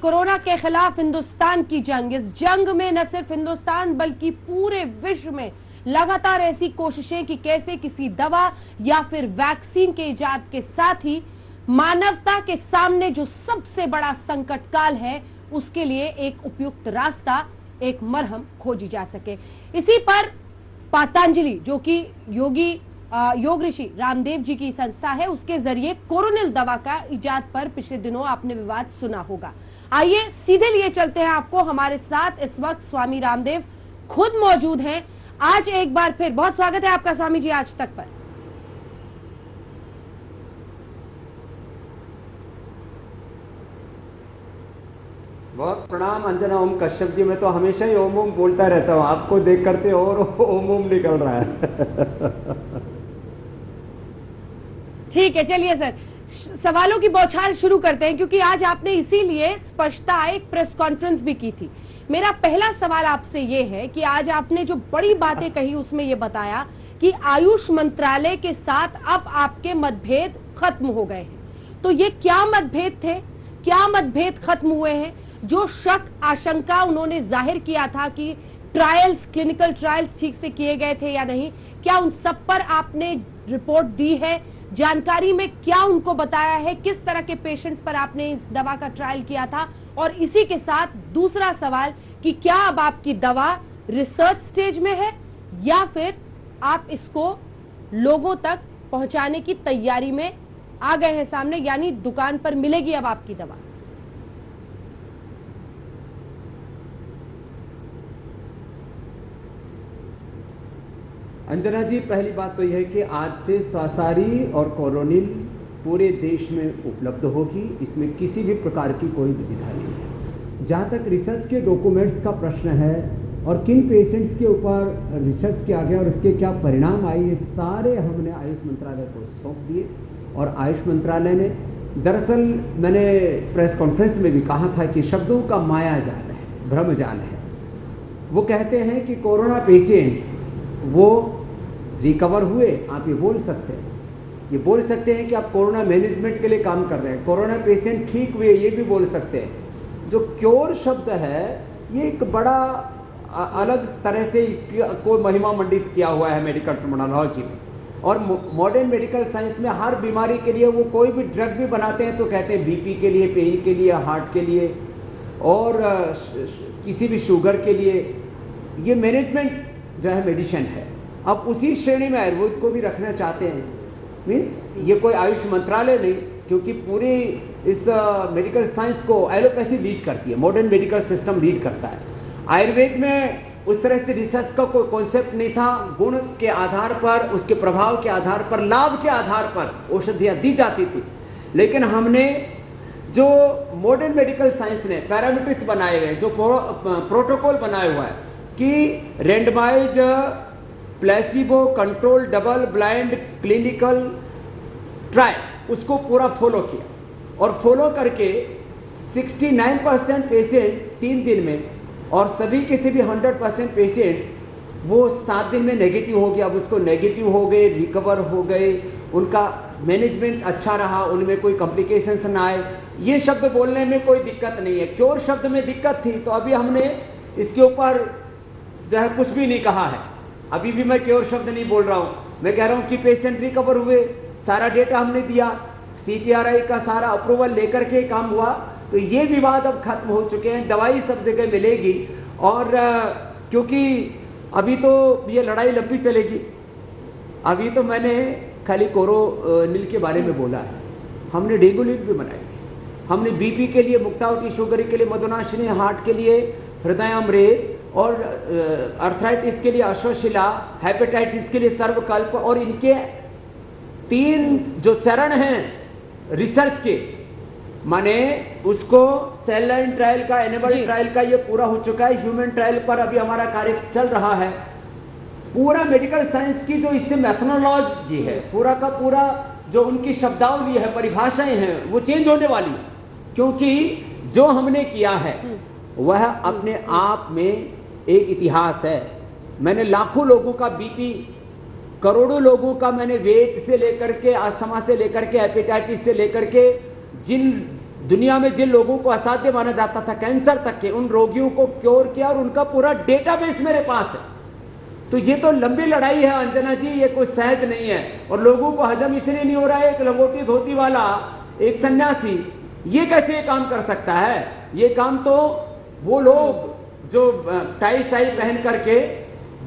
Corona के खिलाफ हिंदुस्तान की जंग, इस जंग में न सिर्फ हिंदुस्तान बल्कि पूरे विश्व में लगातार ऐसी कोशिशें कि कैसे किसी दवा या फिर वैक्सीन के इजाद के साथ ही मानवता के सामने जो सबसे बड़ा संकट काल है उसके लिए एक उपयुक्त रास्ता, एक मरहम खोजी जा सके। इसी पर पतंजलि, जो कि योग ऋषि रामदेव जी की संस्था है, उसके जरिए कोरोनिल दवा का इजाद पर पिछले दिनों आपने विवाद सुना होगा। आइए सीधे लिए चलते हैं आपको। हमारे साथ इस वक्त स्वामी रामदेव खुद मौजूद हैं। आज एक बार फिर बहुत स्वागत है आपका स्वामी जी आज तक पर। बहुत प्रणाम अंजना। ओम कश्यप जी, मैं तो हमेशा ही ओम ओम बोलता रहता हूं, आपको देख करते और ओम ओम निकल रहा है। ठीक है, चलिए सर, सवालों की बौछार शुरू करते हैं, क्योंकि आज आपने इसीलिए स्पष्टता एक प्रेस कॉन्फ्रेंस भी की थी। मेरा पहला सवाल आपसे ये है कि आज आपने जो बड़ी बातें कही उसमें ये बताया कि आयुष मंत्रालय के साथ अब आपके मतभेद खत्म हो गए हैं। तो ये क्या मतभेद थे, क्या मतभेद खत्म हुए हैं? जो शक आशंका उन्होंने जाहिर किया था कि ट्रायल्स, क्लिनिकल ट्रायल्स ठीक से किए गए थे या नहीं, क्या उन सब पर आपने रिपोर्ट दी है? जानकारी में क्या उनको बताया है? किस तरह के पेशेंट्स पर आपने इस दवा का ट्रायल किया था? और इसी के साथ दूसरा सवाल कि क्या अब आपकी दवा रिसर्च स्टेज में है या फिर आप इसको लोगों तक पहुंचाने की तैयारी में आ गए हैं सामने, यानी दुकान पर मिलेगी अब आपकी दवा? अंजना जी, पहली बात तो यह है कि आज से स्वासारी और कोरोनिल पूरे देश में उपलब्ध होगी। इसमें किसी भी प्रकार की कोई दुविधा नहीं है। जहां तक रिसर्च के डॉक्यूमेंट्स का प्रश्न है और किन पेशेंट्स के ऊपर रिसर्च किया गया और उसके क्या परिणाम आए, ये सारे हमने आयुष मंत्रालय को सौंप दिए। और आयुष मंत्रालय ने, दरअसल मैंने प्रेस कॉन्फ्रेंस में भी कहा था कि शब्दों का माया जाल है, भ्रम जाल है। वो कहते हैं कि कोरोना पेशेंट्स वो रिकवर हुए, आप ये बोल सकते हैं, ये बोल सकते हैं कि आप कोरोना मैनेजमेंट के लिए काम कर रहे हैं। कोरोना पेशेंट ठीक हुए, ये भी बोल सकते हैं। जो क्योर शब्द है ये एक बड़ा अलग तरह से इसकी कोई महिमा मंडित किया हुआ है मेडिकल टर्मिनोलॉजी में। और मॉडर्न मेडिकल साइंस में हर बीमारी के लिए वो कोई भी ड्रग भी बनाते हैं तो कहते हैं बीपी के लिए, पेन के लिए, हार्ट के लिए और किसी भी शुगर के लिए। ये मैनेजमेंट जो है मेडिसिन है। अब उसी श्रेणी में आयुर्वेद को भी रखना चाहते हैं। मीन्स ये कोई आयुष मंत्रालय नहीं, क्योंकि पूरी इस मेडिकल साइंस को एलोपैथी लीड करती है, मॉडर्न मेडिकल सिस्टम लीड करता है। आयुर्वेद में उस तरह से रिसर्च का कोई कॉन्सेप्ट नहीं था। गुण के आधार पर, उसके प्रभाव के आधार पर, लाभ के आधार पर औषधियां दी जाती थी। लेकिन हमने जो मॉडर्न मेडिकल साइंस ने पैरामीटर्स बनाए हुए, जो प्रोटोकॉल बनाया हुआ है कि randomise, placebo control, double blind clinical trial, उसको पूरा फॉलो किया। और फॉलो करके 69% पेशेंट 3 दिन में और सभी किसी भी 100% पेशेंट्स वो 7 दिन में नेगेटिव हो गया। अब उसको नेगेटिव हो गए, रिकवर हो गए, उनका मैनेजमेंट अच्छा रहा, उनमें कोई कॉम्प्लिकेशंस ना आए। ये शब्द बोलने में कोई दिक्कत नहीं है। क्योर शब्द में दिक्कत थी तो अभी हमने इसके ऊपर जो है कुछ भी नहीं कहा है। अभी भी मैं क्योर शब्द नहीं बोल रहा हूं। मैं कह रहा हूं कि पेशेंट रिकवर हुए, सारा डेटा हमने दिया, CTRI का सारा अप्रूवल लेकर के काम हुआ। तो ये विवाद अब खत्म हो चुके हैं। दवाई सब जगह मिलेगी। और क्योंकि अभी तो ये लड़ाई लंबी चलेगी। अभी तो मैंने खाली कोरोनिल के बारे में बोला है, हमने डेंगुलिन भी बनाई, हमने बीपी के लिए मुक्तावती, शुगर के लिए मधुनाशिनी, हार्ट के लिए हृदयामृत और अर्थराइटिस के लिए अश्वशिला, हेपेटाइटिस के लिए सर्वकल्प। और इनके 3 जो चरण हैं रिसर्च के, माने उसको सेल लाइन ट्रायल का, एनिमल ट्रायल का ये पूरा हो चुका है। ह्यूमन ट्रायल पर अभी हमारा कार्य चल रहा है। पूरा मेडिकल साइंस की जो इससे मैथनोलॉजी है, पूरा का पूरा जो उनकी शब्दावली है, परिभाषाएं हैं, वो चेंज होने वाली है। क्योंकि जो हमने किया है वह अपने आप में एक इतिहास है। मैंने लाखों लोगों का बीपी, करोड़ों लोगों का मैंने वेट से लेकर के, अस्थमा से लेकर के, हेपेटाइटिस से लेकर के, जिन दुनिया में जिन लोगों को असाध्य माना जाता था, कैंसर तक के, उन रोगियों को क्योर किया और उनका पूरा डेटाबेस मेरे पास है। तो ये तो लंबी लड़ाई है अंजना जी, ये कोई सहज नहीं है। और लोगों को हजम इसलिए नहीं हो रहा है, एक लंगोटी धोती वाला, एक सन्यासी, ये कैसे ये काम कर सकता है? ये काम तो वो लोग जो टाई साई पहन करके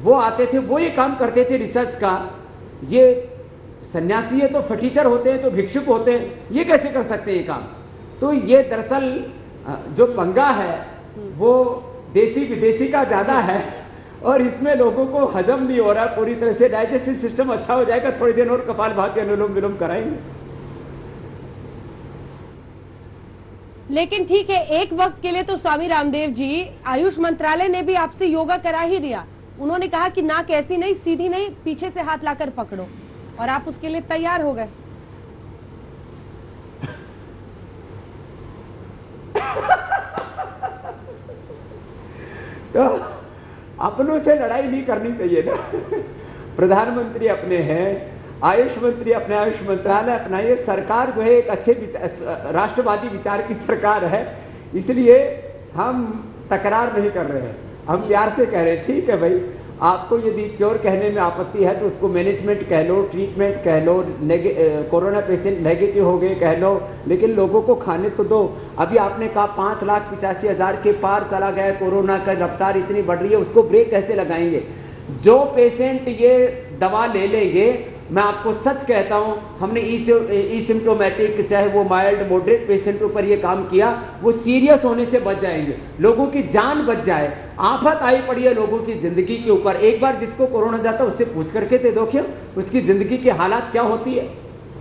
वो आते थे, वो ये काम करते थे रिसर्च का। ये सन्यासी है तो फटीचर होते हैं, तो भिक्षुक होते हैं, ये कैसे कर सकते हैं ये काम? तो ये दरअसल जो पंगा है वो देसी विदेशी का ज्यादा है, और इसमें लोगों को हजम नहीं हो रहा पूरी तरह से। डाइजेस्टिव सिस्टम अच्छा हो जाएगा, थोड़ी देर और कपालभाति अनुलोम विलोम कराएंगे। लेकिन ठीक है, एक वक्त के लिए तो स्वामी रामदेव जी, आयुष मंत्रालय ने भी आपसे योगा करा ही दिया। उन्होंने कहा कि नाक ऐसी नहीं, सीधी नहीं, पीछे से हाथ लाकर पकड़ो, और आप उसके लिए तैयार हो गए। तो अपनों से लड़ाई नहीं करनी चाहिए ना। प्रधानमंत्री अपने हैं, आयुष मंत्री अपने, आयुष मंत्रालय अपना, ये सरकार जो है एक अच्छे राष्ट्रवादी विचार की सरकार है, इसलिए हम तकरार नहीं कर रहे हैं, हम प्यार से कह रहे हैं ठीक है भाई, आपको यदि क्योर कहने में आपत्ति है तो उसको मैनेजमेंट कह लो, ट्रीटमेंट कह लो, कोरोना पेशेंट नेगेटिव हो गए कह लो, लेकिन लोगों को खाने तो दो। अभी आपने कहा 5,85,000 के पार चला गया, कोरोना का रफ्तार इतनी बढ़ रही है, उसको ब्रेक कैसे लगाएंगे? जो पेशेंट ये दवा ले लेंगे, मैं आपको सच कहता हूं, हमने एसिम्प्टोमेटिक, चाहे वो माइल्ड मॉडरेट पेशेंटों पर ये काम किया, वो सीरियस होने से बच जाएंगे, लोगों की जान बच जाए। आफत आई पड़ी है लोगों की जिंदगी के ऊपर, एक बार जिसको कोरोना जाता है उससे पूछ करके दे दो कि उसकी जिंदगी की हालात क्या होती है।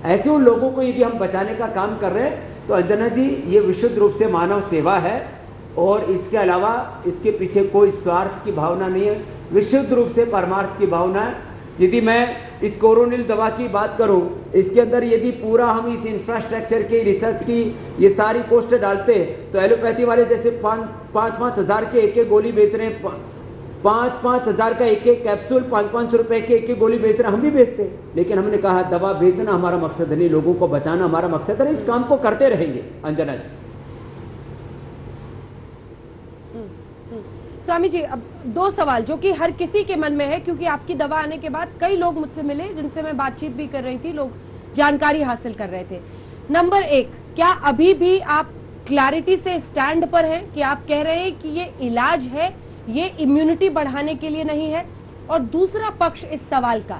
ऐसे उन लोगों को यदि हम बचाने का काम कर रहे हैं तो अंजना जी ये विशुद्ध रूप से मानव सेवा है, और इसके अलावा इसके पीछे कोई स्वार्थ की भावना नहीं है, विशुद्ध रूप से परमार्थ की भावना है। यदि मैं इस कोरोनिल दवा की बात करूं, इसके अंदर यदि पूरा हम इस इंफ्रास्ट्रक्चर की, रिसर्च की ये सारी पोस्ट डालते तो एलोपैथी वाले जैसे 5-5 हजार के एक गोली बेच रहे हैं, 5-5 हजार का एक कैप्सूल 500-500 रुपए के एक गोली बेच रहे हैं, हम भी बेचते। लेकिन हमने कहा दवा बेचना हमारा मकसद नहीं, लोगों को बचाना हमारा मकसद है, इस काम को करते रहेंगे। अंजना जी। स्वामी जी, अब 2 सवाल जो कि हर किसी के मन में है, क्योंकि आपकी दवा आने के बाद कई लोग मुझसे मिले जिनसे मैं बातचीत भी कर रही थी, लोग जानकारी हासिल कर रहे थे। नंबर 1, क्या अभी भी आप क्लैरिटी से स्टैंड पर हैं कि आप कह रहे हैं कि ये इलाज है, ये इम्यूनिटी बढ़ाने के लिए नहीं है? और दूसरा पक्ष इस सवाल का,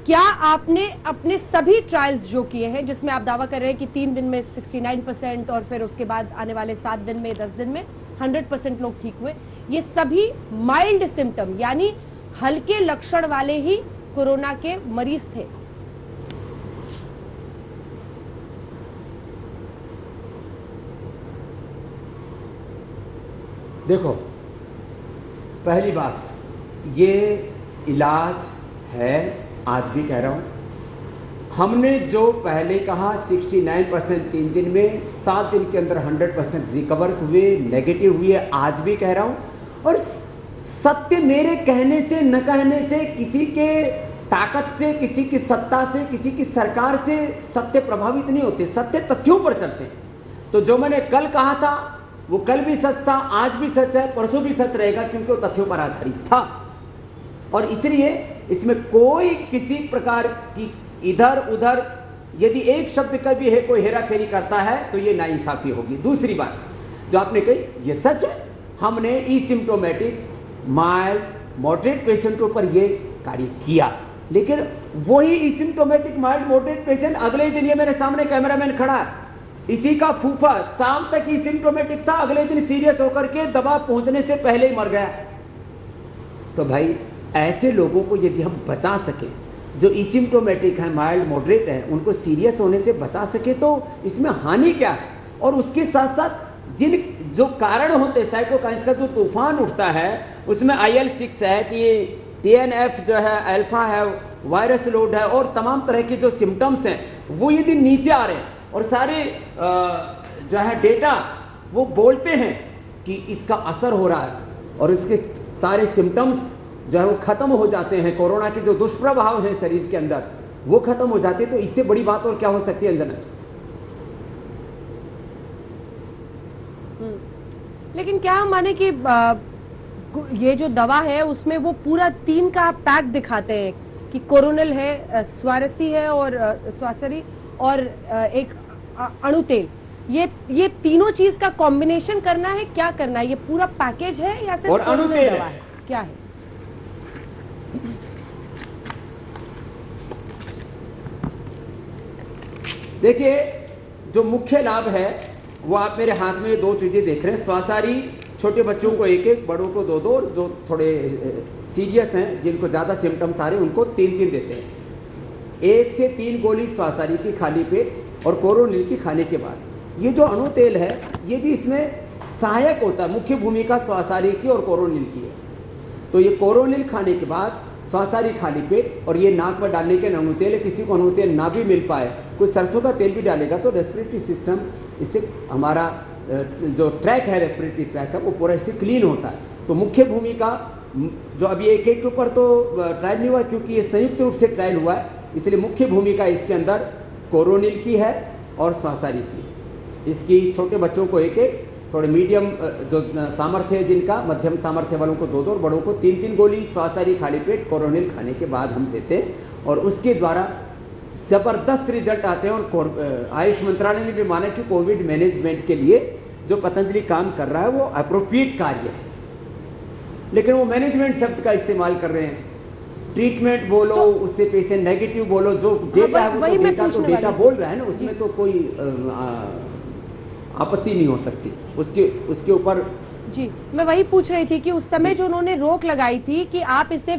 क्या आपने अपने सभी ट्रायल्स जो किए हैं, जिसमें आप दावा कर रहे हैं कि 3 दिन में 69% और फिर उसके बाद आने वाले 7 दिन में, 10 दिन में 100% लोग ठीक हुए, ये सभी माइल्ड सिम्टम यानी हल्के लक्षण वाले ही कोरोना के मरीज थे? देखो, पहली बात, ये इलाज है, आज भी कह रहा हूं। हमने जो पहले कहा 69% 3 दिन में, 7 दिन के अंदर 100% रिकवर हुए, नेगेटिव हुए, आज भी कह रहा हूं। और सत्य मेरे कहने से न कहने से, किसी के ताकत से, किसी की सत्ता से, किसी की सरकार से सत्य प्रभावित नहीं होते, सत्य तथ्यों पर चलते हैं। तो जो मैंने कल कहा था वो कल भी सच था, आज भी सच है, परसों भी सच रहेगा, क्योंकि वो तथ्यों पर आधारित था। और इसलिए इसमें कोई किसी प्रकार की इधर उधर, यदि एक शब्द का भी है कोई हेराफेरी करता है तो ये नाइंसाफी होगी। दूसरी बात जो आपने कही, ये सच है, हमने एसिम्प्टोमेटिक, माइल्ड, मॉडरेट पेशेंटों पर ये कार्य किया, लेकिन वही एसिम्प्टोमेटिक, माइल्ड, मॉडरेट पेशेंट अगले दिन, ये मेरे सामने कैमरामैन खड़ा है, इसी का फूफा शाम तक एसिम्प्टोमेटिक था, अगले दिन सीरियस होकर के दवा पहुंचने से पहले ही मर गया। तो भाई ऐसे लोगों को यदि हम बचा सके, जो एसिम्प्टोमेटिक है, माइल्ड मॉडरेट है, उनको सीरियस होने से बचा सके, तो इसमें हानि क्या है? और उसके साथ साथ जिन जो कारण होते, साइटोकाइन्स का जो तूफान उठता है, उसमें IL-6 है, TNF जो है, अल्फा है, वायरस लोड है, और तमाम तरह के जो सिम्टम्स हैं वो यदि नीचे आ रहे हैं, और सारे जो है डेटा वो बोलते हैं कि इसका असर हो रहा है, और इसके सारे सिम्टम्स जो है वो खत्म हो जाते हैं, कोरोना के जो दुष्प्रभाव हैं शरीर के अंदर वो खत्म हो जाते हैं, तो इससे बड़ी बात और क्या हो सकती है अंजना जी? लेकिन क्या हम माने कि ये जो दवा है उसमें वो पूरा 3 का पैक दिखाते हैं कि कोरोनिल है, स्वारसी है और स्वासरी और एक अणु तेल, ये तीनों चीज का कॉम्बिनेशन करना है, क्या करना है? ये पूरा पैकेज है या सिर्फ कोरोनिल दवा है, क्या है? देखिए, जो मुख्य लाभ है वो आप मेरे हाथ में 2 चीजें देख रहे हैं। स्वासारी छोटे बच्चों को 1-1, बड़ों को 2-2, जो थोड़े सीरियस हैं, जिनको ज्यादा सिम्टम्स आ रहे हैं, उनको 3-3 देते हैं। 1 से 3 गोली स्वासारी की खाली पेट और कोरोनिल की खाने के बाद। ये जो अणु तेल है ये भी इसमें सहायक होता है। मुख्य भूमिका स्वासारी की और कोरोनिल की है। तो ये कोरोनिल खाने के बाद स्वासारी खाली पेट, और ये नाक में डालने के अणु तेल है। किसी को अणु तेल ना भी मिल पाए, कोई सरसों का तेल भी डालेगा तो रेस्पिरेटरी सिस्टम इससे, हमारा जो ट्रैक है, रेस्पिरेटरी ट्रैक है, वो पूरा इससे क्लीन होता है। तो मुख्य भूमिका जो अभी एक के ऊपर तो ट्रायल नहीं हुआ क्योंकि ये संयुक्त रूप से ट्रायल हुआ है, इसलिए मुख्य भूमिका इसके अंदर कोरोनिल की है और स्वासारी की। इसकी छोटे बच्चों को 1-1, थोड़े मीडियम जो सामर्थ्य है जिनका, मध्यम सामर्थ्य वालों को 2-2 और बड़ों को 3-3 गोली स्वासारी खाली पेट कोरोनिल खाने के बाद हम देते हैं। और उसके द्वारा जबरदस्त रिजल्ट आते हैं। और आयुष मंत्रालय ने भी माना कि कोविड मैनेजमेंट के लिए जो पतंजलि काम कर रहा है वो अप्रोप्रिएट कार्य है, लेकिन वो मैनेजमेंट शब्द का इस्तेमाल कर रहे हैं। ट्रीटमेंट बोलो, उससे पेशेंट नेगेटिव बोलो, जो डेटा है वो तो डेटा बोल रहा है ना, उसमें तो कोई आपत्ति नहीं हो सकती उसके ऊपर। जी, मैं वही पूछ रही थी कि उस समय जो उन्होंने रोक लगाई थी कि आप इसका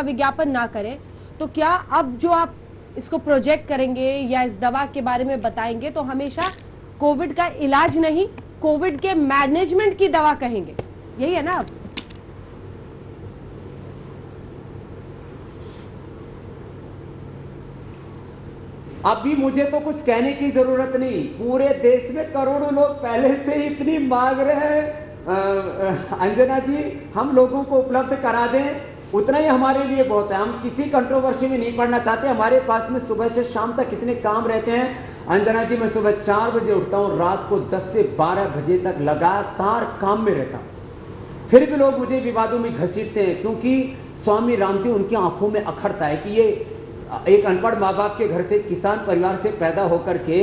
विज्ञापन ना करें, तो क्या अब जो आप इसको प्रोजेक्ट करेंगे या इस दवा के बारे में बताएंगे तो हमेशा कोविड का इलाज नहीं, कोविड के मैनेजमेंट की दवा कहेंगे, यही है ना? अब अभी मुझे तो कुछ कहने की जरूरत नहीं। पूरे देश में करोड़ों लोग पहले से इतनी मांग रहे हैं। अंजना जी, हम लोगों को उपलब्ध करा दें, उतना ही हमारे लिए बहुत है। हम किसी कंट्रोवर्सी में नहीं पड़ना चाहते। हमारे पास में सुबह से शाम तक कितने काम रहते हैं। अंजना जी, मैं सुबह 4 बजे उठता हूं, रात को 10 से 12 बजे तक लगातार काम में रहता हूं। फिर भी लोग मुझे विवादों में घसीटते हैं, क्योंकि स्वामी रामदेव उनकी आंखों में अखरता है कि ये एक अनपढ़ माँ बाप के घर से, किसान परिवार से पैदा होकर के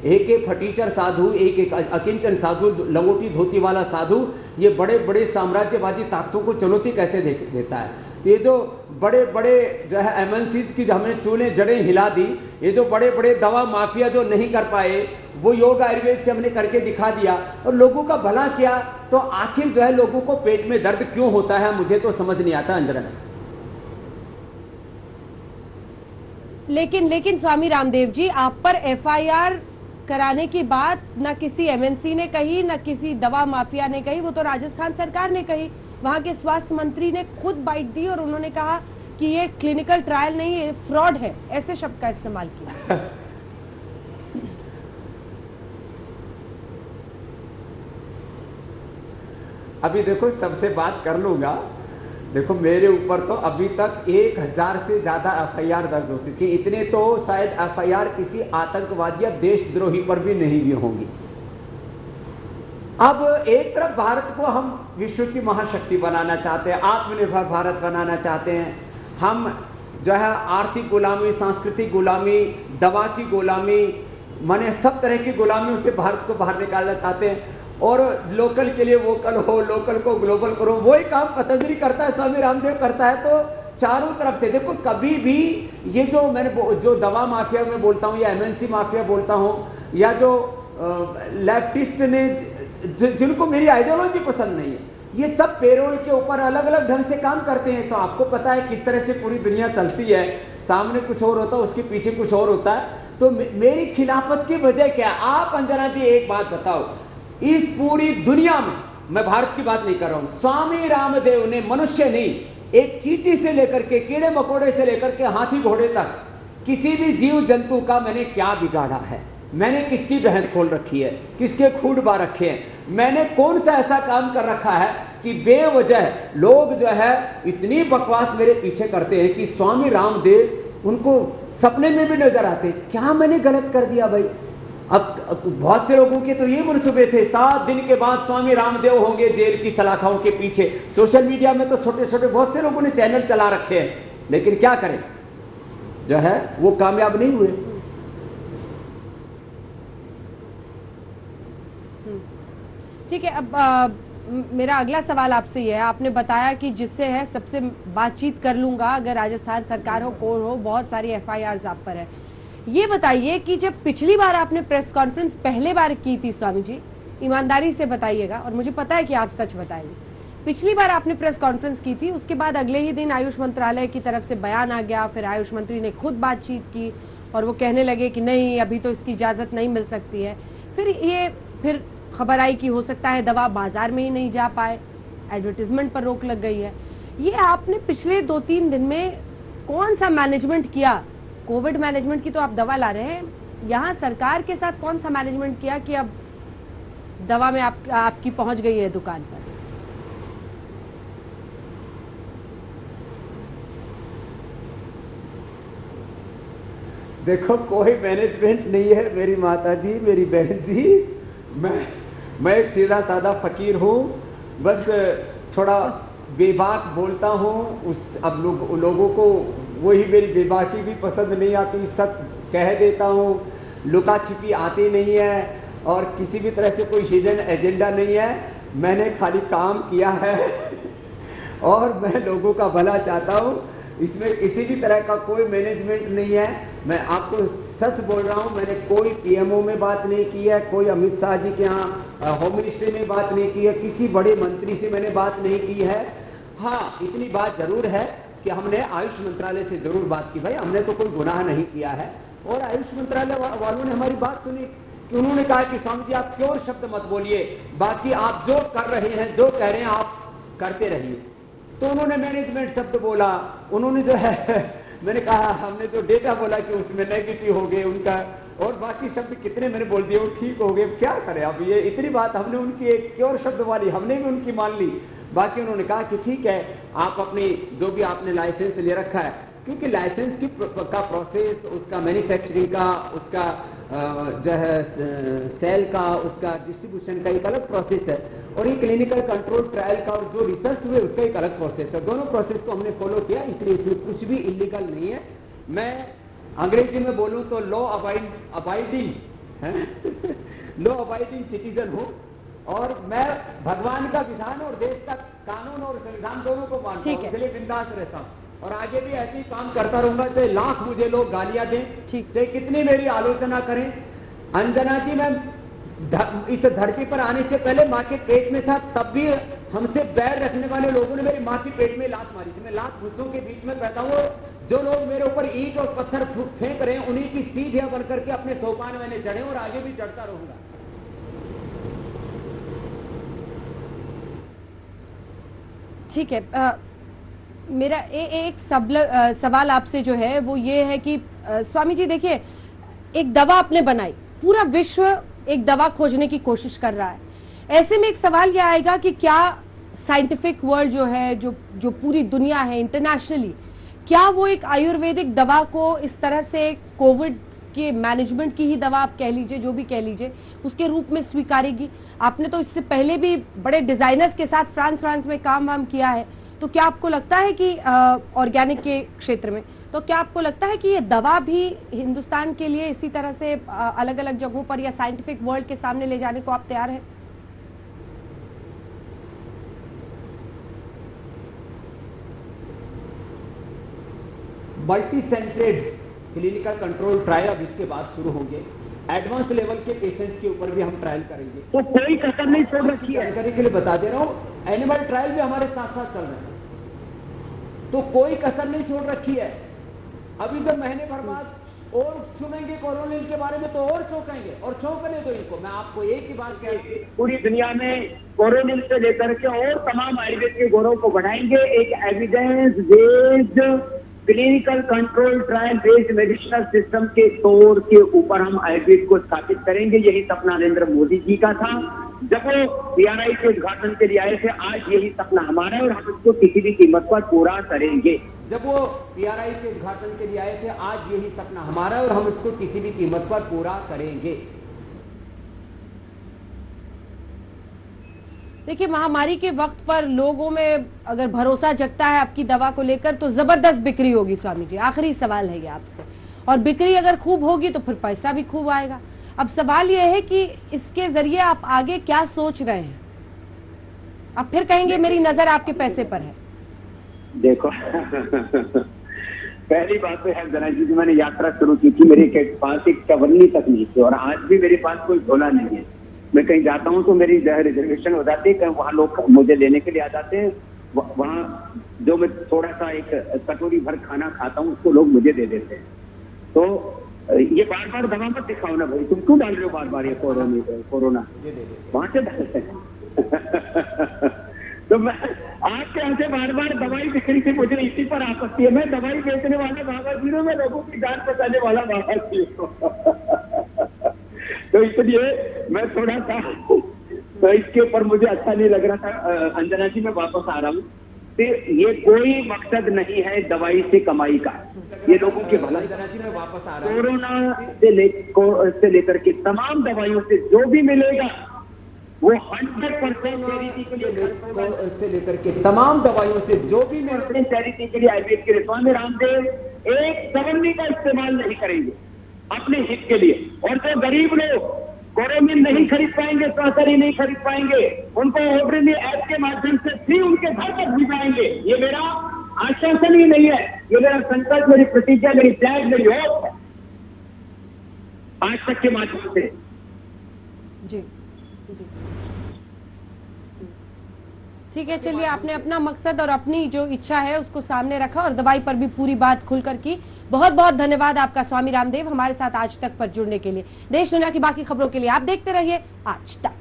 एक फटीचर साधु, एक अकिंचन साधु, लंगोटी धोती वाला साधु, ये बड़े बड़े साम्राज्यवादी ताकतों को चुनौती कैसे देता है। ये जो बड़े बड़े जो है एमएनसीज की हमने चूल्हे जड़ें हिला दी, ये जो बड़े बड़े दवा माफिया जो नहीं कर पाए, वो योग आयुर्वेद से हमने करके दिखा दिया और लोगों का भला किया। तो आखिर जो है लोगों को पेट में दर्द क्यों होता है, मुझे तो समझ नहीं आता अंजना जी। लेकिन स्वामी रामदेव जी, आप पर एफआईआर कराने की बात न किसी एमएनसी ने कही, न किसी दवा माफिया ने कही, वो तो राजस्थान सरकार ने कही। वहां के स्वास्थ्य मंत्री ने खुद बाइट दी और उन्होंने कहा कि ये क्लिनिकल ट्रायल नहीं, ये फ्रॉड है, ऐसे शब्द का इस्तेमाल किया। अभी देखो, सबसे बात कर लूंगा। देखो, मेरे ऊपर तो अभी तक 1000 से ज्यादा एफआईआर दर्ज हो चुकी। इतने तो शायद एफआईआर किसी आतंकवादी या देशद्रोही पर भी नहीं भी होंगी। अब एक तरफ भारत को हम विश्व की महाशक्ति बनाना चाहते हैं, आत्मनिर्भर भारत बनाना चाहते हैं। हम जो है आर्थिक गुलामी, सांस्कृतिक गुलामी, दवा की गुलामी, माने सब तरह की गुलामियों से भारत को बाहर निकालना चाहते हैं। और लोकल के लिए वोकल हो, लोकल को ग्लोबल करो, वही काम पतंजलि करता है, स्वामी रामदेव करता है। तो चारों तरफ से देखो, कभी भी ये जो दवा माफिया में बोलता हूं या एमएनसी माफिया बोलता हूं, या जो लेफ्टिस्ट ने जिनको मेरी आइडियोलॉजी पसंद नहीं है, ये सब पेरोल के ऊपर अलग अलग ढंग से काम करते हैं। तो आपको पता है किस तरह से पूरी दुनिया चलती है। सामने कुछ और होता है, उसके पीछे कुछ और होता है। तो मेरी खिलाफत की वजह क्या है? आप अंजना जी एक बात बताओ, इस पूरी दुनिया में, मैं भारत की बात नहीं कर रहा हूं, स्वामी रामदेव ने मनुष्य नहीं, एक चींटी से लेकर के कीड़े मकोड़े से लेकर के हाथी घोड़े तक किसी भी जीव जंतु का मैंने क्या बिगाड़ा है? मैंने किसकी भैंस खोल रखी है? किसके खूड बा रखे हैं? मैंने कौन सा ऐसा काम कर रखा है कि बेवजह लोग जो है इतनी बकवास मेरे पीछे करते हैं कि स्वामी रामदेव उनको सपने में भी नजर आते? क्या मैंने गलत कर दिया भाई? अब बहुत से लोगों के तो ये मनसूबे थे, 7 दिन के बाद स्वामी रामदेव होंगे जेल की सलाखाओं के पीछे। सोशल मीडिया में तो छोटे छोटे बहुत से लोगों ने चैनल चला रखे हैं, लेकिन क्या करें, जो है वो कामयाब नहीं हुए। ठीक है, अब मेरा अगला सवाल आपसे यह है, आपने बताया कि जिससे है सबसे बातचीत कर लूंगा, अगर राजस्थान सरकार हो, कोर हो, बहुत सारी एफआईआर आप पर है। ये बताइए कि जब पिछली बार आपने प्रेस कॉन्फ्रेंस पहले बार की थी, स्वामी जी ईमानदारी से बताइएगा और मुझे पता है कि आप सच बताएंगे, पिछली बार आपने प्रेस कॉन्फ्रेंस की थी, उसके बाद अगले ही दिन आयुष मंत्रालय की तरफ से बयान आ गया, फिर आयुष मंत्री ने खुद बातचीत की और वो कहने लगे कि नहीं अभी तो इसकी इजाजत नहीं मिल सकती है। फिर खबर आई कि हो सकता है दवा बाजार में ही नहीं जा पाए, एडवर्टीजमेंट पर रोक लग गई है। ये आपने पिछले 2-3 दिन में कौन सा मैनेजमेंट किया? कोविड मैनेजमेंट की तो आप दवा ला रहे हैं, यहाँ सरकार के साथ कौन सा मैनेजमेंट किया कि अब दवा में आपकी पहुंच गई है दुकान पर? देखो, कोई मैनेजमेंट नहीं है मेरी माता जी, मेरी बहन जी। मैं एक सीधा साधा फकीर हूं, बस थोड़ा बेबाक बोलता हूं। अब लोगों को वही मेरी बेबाकी भी पसंद नहीं आती, सच कह देता हूं, लुका छिपी आती नहीं है और किसी भी तरह से कोई हिडन एजेंडा नहीं है। मैंने खाली काम किया है और मैं लोगों का भला चाहता हूं, इसमें किसी भी तरह का कोई मैनेजमेंट नहीं है। मैं आपको सच बोल रहा हूं, मैंने कोई पीएमओ में बात नहीं की है, कोई अमित शाह जी के यहाँ होम मिनिस्ट्री में बात नहीं की है, किसी बड़े मंत्री से मैंने बात नहीं की है। हाँ, इतनी बात जरूर है कि हमने आयुष मंत्रालय से जरूर बात की, भाई हमने तो कोई गुनाह नहीं किया है। और आयुष मंत्रालय वालों ने हमारी बात सुनी कि उन्होंने कहा कि स्वामी जी आप प्योर शब्द मत बोलिए, बाकी आप जो कर रहे हैं, जो कह रहे हैं आप करते रहिए। तो उन्होंने मैनेजमेंट शब्द बोला, उन्होंने जो है मैंने कहा, हमने जो डेटा बोला कि उसमें नेगेटिव हो गए उनका, और बाकी शब्द कितने मैंने बोल दिए वो ठीक हो गए। क्या करें, अब ये इतनी बात हमने उनकी एक प्योर शब्द वाली हमने भी उनकी मान ली। बाकी उन्होंने कहा कि ठीक है, आप अपनी जो भी आपने लाइसेंस ले रखा है, क्योंकि लाइसेंस का प्रोसेस, उसका मैन्युफैक्चरिंग का, उसका जो है सेल का, उसका डिस्ट्रीब्यूशन का एक अलग प्रोसेस है, और ये क्लिनिकल कंट्रोल ट्रायल का और जो रिसर्च हुए उसका एक अलग प्रोसेस है। दोनों प्रोसेस को हमने फॉलो किया, इसलिए इसमें कुछ भी इलीगल नहीं है। मैं अंग्रेजी में बोलूं तो law abiding law abiding citizen हूं, और मैं भगवान का विधान और देश का कानून और संविधान दोनों को मानता हूं, इसलिए बिंदास रहता हूं और आगे भी ऐसे ही काम करता रहूंगा, चाहे लाख मुझे लोग गालियां दें, चाहे कितनी मेरी आलोचना करें। अंजना जी, मैं इस धरती पर आने से पहले माँ के पेट में था, तब भी हमसे बैर रखने वाले लोगों ने मेरी माँ के पेट में लात मारी थी। मैं लात भूसों के बीच में पैदा हुआ। जो लोग मेरे ऊपर ईंट और पत्थर फेंक रहे हैं, उन्हीं की सीढ़ियां बनकर के अपने सोपान मैंने चढ़े और आगे भी चढ़ता रहूंगा। ठीक है, मेरा एक सवाल आपसे जो है वो ये है कि स्वामी जी देखिए, एक दवा आपने बनाई, पूरा विश्व एक दवा खोजने की कोशिश कर रहा है, ऐसे में एक सवाल यह आएगा कि क्या साइंटिफिक वर्ल्ड जो है, जो पूरी दुनिया है इंटरनेशनली, क्या वो एक आयुर्वेदिक दवा को इस तरह से कोविड के मैनेजमेंट की ही दवा आप कह लीजिए, जो भी कह लीजिए, उसके रूप में स्वीकारेगी? आपने तो इससे पहले भी बड़े डिजाइनर्स के साथ फ्रांस में काम वाम किया है, तो क्या आपको लगता है कि ऑर्गेनिक के क्षेत्र में, तो क्या आपको लगता है कि ये दवा भी हिंदुस्तान के लिए इसी तरह से अलग अलग जगहों पर या साइंटिफिक वर्ल्ड के सामने ले जाने को आप तैयार हैं? Multi centred clinical control trial अब इसके बाद शुरू होंगे। एडवांस लेवल के पेशेंट्स के ऊपर भी हम ट्रायल करेंगे, तो कोई कसर नहीं छोड़ रखी है। जानकारी के लिए बता दे रहा हूं, एनिमल ट्रायल भी हमारे साथ साथ चल रहे हैं, तो कोई कसर नहीं छोड़ रखी है। अभी जब महीने भर बाद और सुनेंगे कोरोनिल के बारे में तो और चौंकेंगे, और चौंकने दो इनको। मैं आपको एक ही बात कह रहा हूं, पूरी दुनिया में कोरोनिल से लेकर के और तमाम आयुर्वेद के गौरव को बढ़ाएंगे। एक evidence based clinical control trial based medicinal system के तौर के ऊपर हम आयुर्वेद को स्थापित करेंगे। यही सपना नरेंद्र मोदी जी का था जब वो पीआरआई के उद्घाटन के लिए आए थे। आज यही सपना हमारा है और हम इसको किसी भी कीमत पर पूरा करेंगे। जब वो पीआरआई के उद्घाटन के लिए आए थे, आज यही सपना हमारा है और हम इसको किसी भी कीमत पर पूरा करेंगे। देखिए, महामारी के वक्त पर लोगों में अगर भरोसा जगता है आपकी दवा को लेकर तो जबरदस्त बिक्री होगी स्वामी जी। आखिरी सवाल है ये आपसे, और बिक्री अगर खूब होगी तो फिर पैसा भी खूब आएगा। अब सवाल ये है कि इसके जरिए आप आगे क्या सोच रहे हैं? आप फिर कहेंगे मेरी नजर आपके पैसे पर है। देखो पहली बात तो है अंजना जी, मैंने यात्रा शुरू की थी, मेरे पास एक चवन्नी तक नहीं थी, और आज भी मेरे पास कोई झोला नहीं है। मैं कहीं जाता हूँ तो मेरी रिजर्वेशन हो जाती है, वहां लोग मुझे लेने के लिए आ जाते हैं। वहां जो मैं थोड़ा सा एक कटोरी भर खाना खाता हूँ उसको लोग मुझे दे देते हैं। तो ये बार बार दवा मत दिखाओ ना भाई, तुम क्यों डाल रहे हो बार बार ये कोरोना वहां से डालते हैं तो मैं आपके यहाँ से बार बार दवाई दिख रही थी, मुझे इसी पर आपत्ति है। मैं दवाई बेचने वाला बाबा जी हूँ, मैं लोगों की जान बचाने वाला बाबा जी हूँ तो इसलिए मैं थोड़ा सा तो इसके ऊपर मुझे अच्छा नहीं लग रहा था। अंजना जी मैं वापस आ रहा हूँ, ये कोई मकसद नहीं है दवाई से कमाई का, ये लोगों के भलाई। कोरोना से लेकर के तमाम दवाइयों से जो भी मिलेगा वो 100% चैरिटी के लिए से लेकर के तमाम दवाइयों से जो भी चैरिटी के लिए आयुर्वेद के लिए स्वामी रामदेव एक चवन्नी का इस्तेमाल नहीं करेंगे अपने हित के लिए। और जो गरीब लोग कोरोनिन नहीं खरीद पाएंगे, स्वास्थ्य नहीं खरीद पाएंगे, उनको ओब्रिनी ऐप के माध्यम से फ्री उनके घर तक भिजवाएंगे। ये मेरा आश्वासन ही नहीं है, ये मेरा संकल्प, मेरी प्रतिज्ञा, मेरी प्लान, मेरी होप है आज तक के माध्यम से। जी जी ठीक है, चलिए, आपने अपना मकसद और अपनी जो इच्छा है उसको सामने रखा और दवाई पर भी पूरी बात खुलकर की। बहुत बहुत धन्यवाद आपका स्वामी रामदेव, हमारे साथ आज तक पर जुड़ने के लिए। देश दुनिया की बाकी खबरों के लिए आप देखते रहिए आज तक।